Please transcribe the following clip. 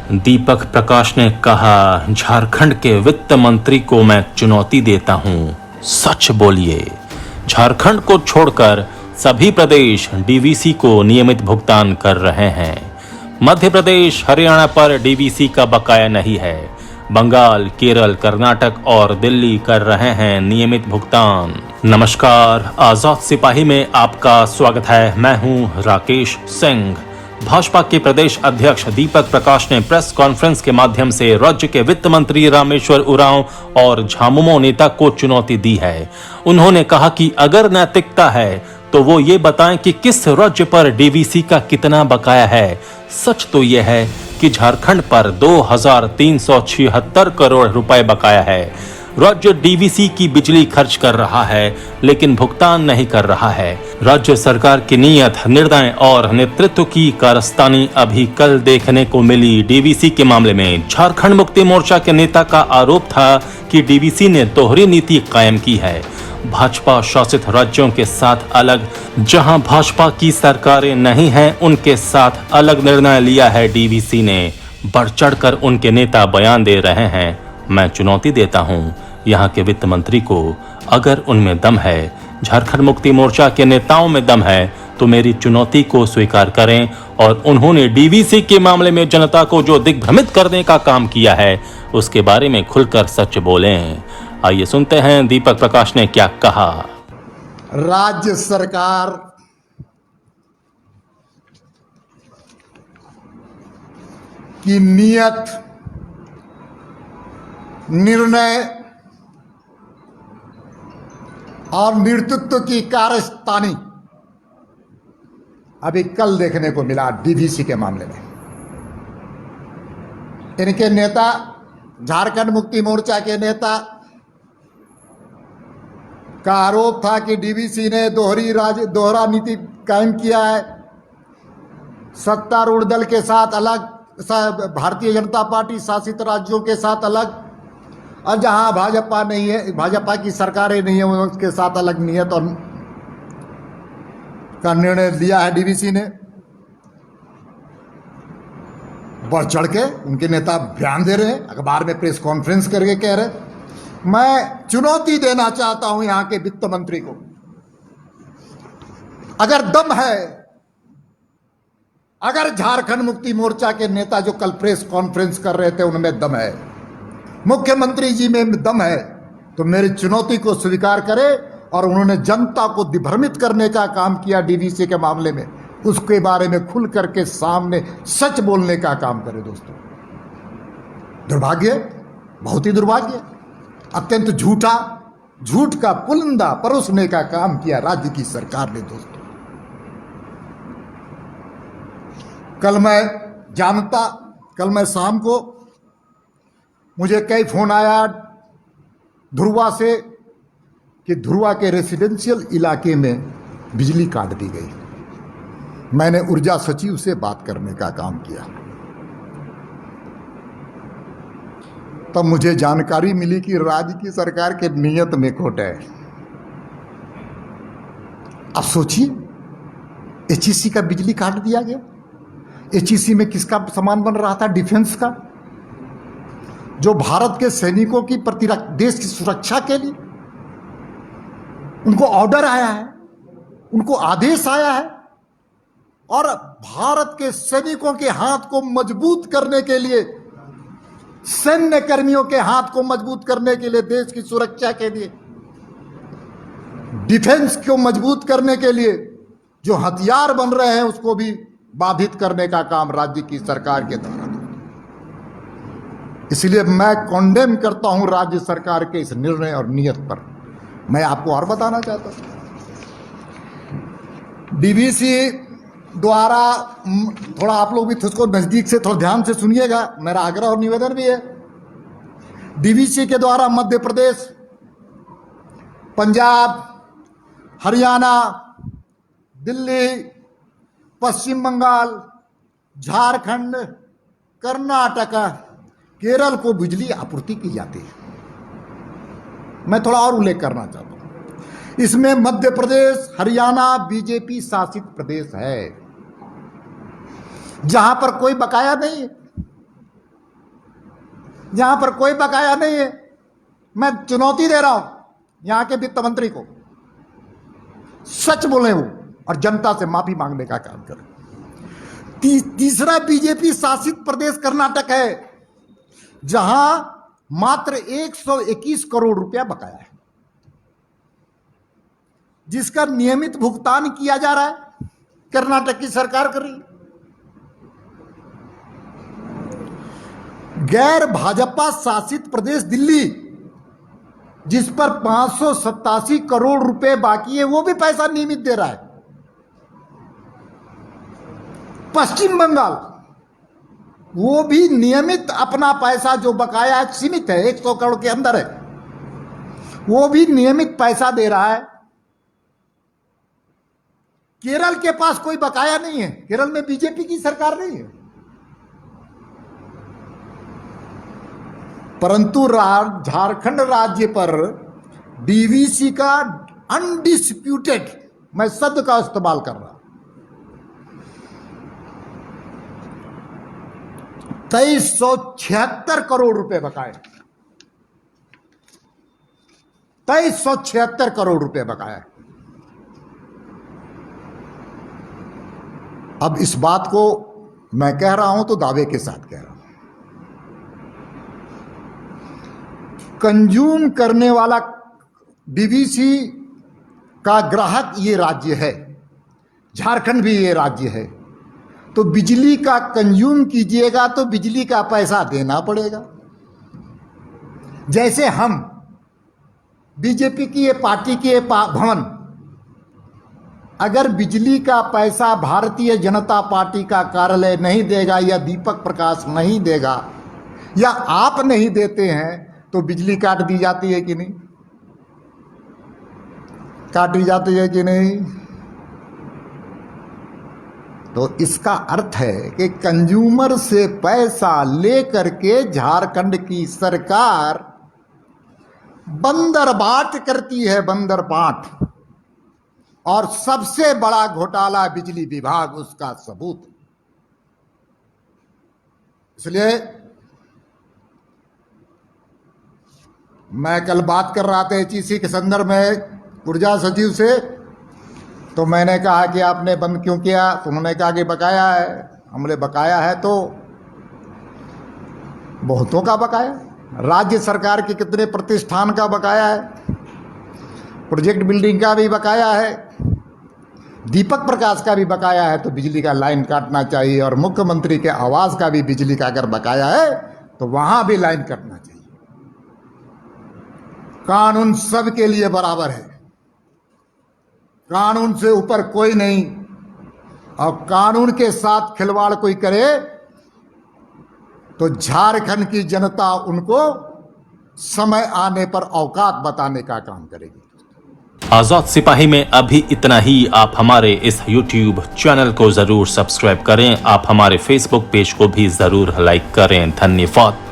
दीपक प्रकाश ने कहा, झारखंड के वित्त मंत्री को मैं चुनौती देता हूं, सच बोलिए। झारखंड को छोड़कर सभी प्रदेश डीवीसी को नियमित भुगतान कर रहे हैं। मध्य प्रदेश, हरियाणा पर डीवीसी का बकाया नहीं है। बंगाल, केरल, कर्नाटक और दिल्ली कर रहे हैं नियमित भुगतान। नमस्कार, आजाद सिपाही में आपका स्वागत है। मैं हूं राकेश सिंह। भाजपा के प्रदेश अध्यक्ष दीपक प्रकाश ने प्रेस कॉन्फ्रेंस के माध्यम से राज्य के वित्त मंत्री रामेश्वर उरांव और झामुमो नेता को चुनौती दी है। उन्होंने कहा कि अगर नैतिकता है तो वो ये बताएं कि किस राज्य पर डीवीसी का कितना बकाया है। सच तो यह है कि झारखंड पर 2376 करोड़ रुपए बकाया है। राज्य डीवीसी की बिजली खर्च कर रहा है, लेकिन भुगतान नहीं कर रहा है। राज्य सरकार की नीयत, निर्णय और नेतृत्व की कारस्तानी अभी कल देखने को मिली। डीवीसी के मामले में झारखंड मुक्ति मोर्चा के नेता का आरोप था कि डीवीसी ने दोहरी नीति कायम की है। भाजपा शासित राज्यों के साथ अलग, जहां भाजपा की सरकारें नहीं हैं, उनके साथ अलग निर्णय लिया है डीवीसी ने। बढ़ चढ़कर उनके नेता बयान दे रहे हैं। मैं चुनौती देता हूं यहां के वित्त मंत्री को, अगर उनमें दम है, झारखंड मुक्ति मोर्चा के नेताओं में दम है, तो मेरी चुनौती को स्वीकार करें। और उन्होंने डीवीसी के मामले में जनता को जो दिग्भ्रमित करने का काम किया है, उसके बारे में खुलकर सच बोलें। आइए सुनते हैं दीपक प्रकाश ने क्या कहा। राज्य सरकार की नीयत, निर्णय और नेतृत्व की कारस्तानी अभी कल देखने को मिला डीवीसी के मामले में। इनके नेता, झारखंड मुक्ति मोर्चा के नेता का आरोप था कि डीवीसी ने दोहरा नीति कायम किया है। सत्तारूढ़ दल के साथ अलग, भारतीय जनता पार्टी शासित राज्यों के साथ अलग, और जहां भाजपा नहीं है, भाजपा की सरकारें नहीं है, उसके साथ अलग नियत और का निर्णय लिया है डीवीसी ने। बढ़ चढ़ के उनके नेता बयान दे रहे हैं, अखबार में प्रेस कॉन्फ्रेंस करके कह रहे, मैं चुनौती देना चाहता हूं यहां के वित्त मंत्री को। अगर दम है, अगर झारखंड मुक्ति मोर्चा के नेता जो कल प्रेस कॉन्फ्रेंस कर रहे थे उनमें दम है, मुख्यमंत्री जी में दम है, तो मेरी चुनौती को स्वीकार करें। और उन्होंने जनता को दिग्भ्रमित करने का काम किया डीवीसी के मामले में, उसके बारे में खुल करके सामने सच बोलने का काम करें। दोस्तों, दुर्भाग्य, बहुत ही दुर्भाग्य, अत्यंत झूठ का पुलिंदा परोसने का काम किया राज्य की सरकार ने। दोस्तों, कल मैं शाम को मुझे कई फोन आया ध्रुवा से कि ध्रुवा के रेसिडेंशियल इलाके में बिजली काट दी गई। मैंने ऊर्जा सचिव से बात करने का काम किया, तब मुझे जानकारी मिली कि राज्य की सरकार के नियत में खोट है। अब सोचिए, एचईसी का बिजली काट दिया गया। एचईसी में किसका सामान बन रहा था? डिफेंस का, जो भारत के सैनिकों की देश की सुरक्षा के लिए उनको ऑर्डर आया है, उनको आदेश आया है, और भारत के सैनिकों के हाथ को मजबूत करने के लिए, सैन्य कर्मियों के हाथ को मजबूत करने के लिए, देश की सुरक्षा के लिए, डिफेंस को मजबूत करने के लिए जो हथियार बन रहे हैं, उसको भी बाधित करने का काम राज्य की सरकार के द्वारा। इसलिए मैं कॉन्डेम करता हूं राज्य सरकार के इस निर्णय और नियत पर। मैं आपको और बताना चाहता हूं, डीवीसी द्वारा, थोड़ा आप लोग भी उसको नजदीक से थोड़ा ध्यान से सुनिएगा, मेरा आग्रह और निवेदन भी है। डीवीसी के द्वारा मध्य प्रदेश, पंजाब, हरियाणा, दिल्ली, पश्चिम बंगाल, झारखंड, कर्नाटक, केरल को बिजली आपूर्ति की जाती है। मैं थोड़ा और उल्लेख करना चाहता हूं, इसमें मध्य प्रदेश, हरियाणा बीजेपी शासित प्रदेश है, जहां पर कोई बकाया नहीं है। जहां पर कोई बकाया नहीं है। मैं चुनौती दे रहा हूं यहां के वित्त मंत्री को, सच बोले वो और जनता से माफी मांगने का काम करें। तीसरा बीजेपी शासित प्रदेश कर्नाटक है, जहां मात्र 121 करोड़ रुपया बकाया है, जिसका नियमित भुगतान किया जा रहा है, कर्नाटक की सरकार कर रही है। गैर भाजपा शासित प्रदेश दिल्ली, जिस पर 587 करोड़ रुपए बाकी है, वो भी पैसा नियमित दे रहा है। पश्चिम बंगाल, वो भी नियमित अपना पैसा जो बकाया है, सीमित है, 100 करोड़ के अंदर है, वो भी नियमित पैसा दे रहा है। केरल के पास कोई बकाया नहीं है, केरल में बीजेपी की सरकार नहीं है, परंतु झारखंड राज्य पर डीवीसी का अनडिस्प्यूटेड, मैं शब्द का इस्तेमाल कर रहा, 2376 करोड़ रुपए बकाए, 2376 करोड़ रुपए बकाया। अब इस बात को मैं कह रहा हूं तो दावे के साथ कह रहा हूं, कंज्यूम करने वाला डीवीसी का ग्राहक ये राज्य है, झारखंड भी ये राज्य है, तो बिजली का कंज्यूम कीजिएगा तो बिजली का पैसा देना पड़ेगा। जैसे हम बीजेपी की ये पार्टी के भवन, अगर बिजली का पैसा भारतीय जनता पार्टी का कार्यालय नहीं देगा या दीपक प्रकाश नहीं देगा या आप नहीं देते हैं तो बिजली काट दी जाती है कि नहीं, काटी जाती है कि नहीं। तो इसका अर्थ है कि कंज्यूमर से पैसा लेकर के झारखंड की सरकार बंदरबाट करती है, बंदरबाट, और सबसे बड़ा घोटाला बिजली विभाग उसका सबूत। इसलिए मैं कल बात कर रहा था एचईसी के संदर्भ में ऊर्जा सचिव से, तो मैंने कहा कि आपने बंद क्यों किया, तो उन्होंने कहा कि बकाया है। हमने बकाया है तो बहुतों का बकाया, राज्य सरकार के कितने प्रतिष्ठान का बकाया है, प्रोजेक्ट बिल्डिंग का भी बकाया है, दीपक प्रकाश का भी बकाया है, तो बिजली का लाइन काटना चाहिए। और मुख्यमंत्री के आवास का भी बिजली का अगर बकाया है तो वहां भी लाइन काटना चाहिए। कानून सबके लिए बराबर है, कानून से ऊपर कोई नहीं, और कानून के साथ खिलवाड़ कोई करे तो झारखंड की जनता उनको समय आने पर औकात बताने का काम करेगी। आजाद सिपाही में अभी इतना ही। आप हमारे इस YouTube चैनल को जरूर सब्सक्राइब करें, आप हमारे Facebook पेज को भी जरूर लाइक करें। धन्यवाद।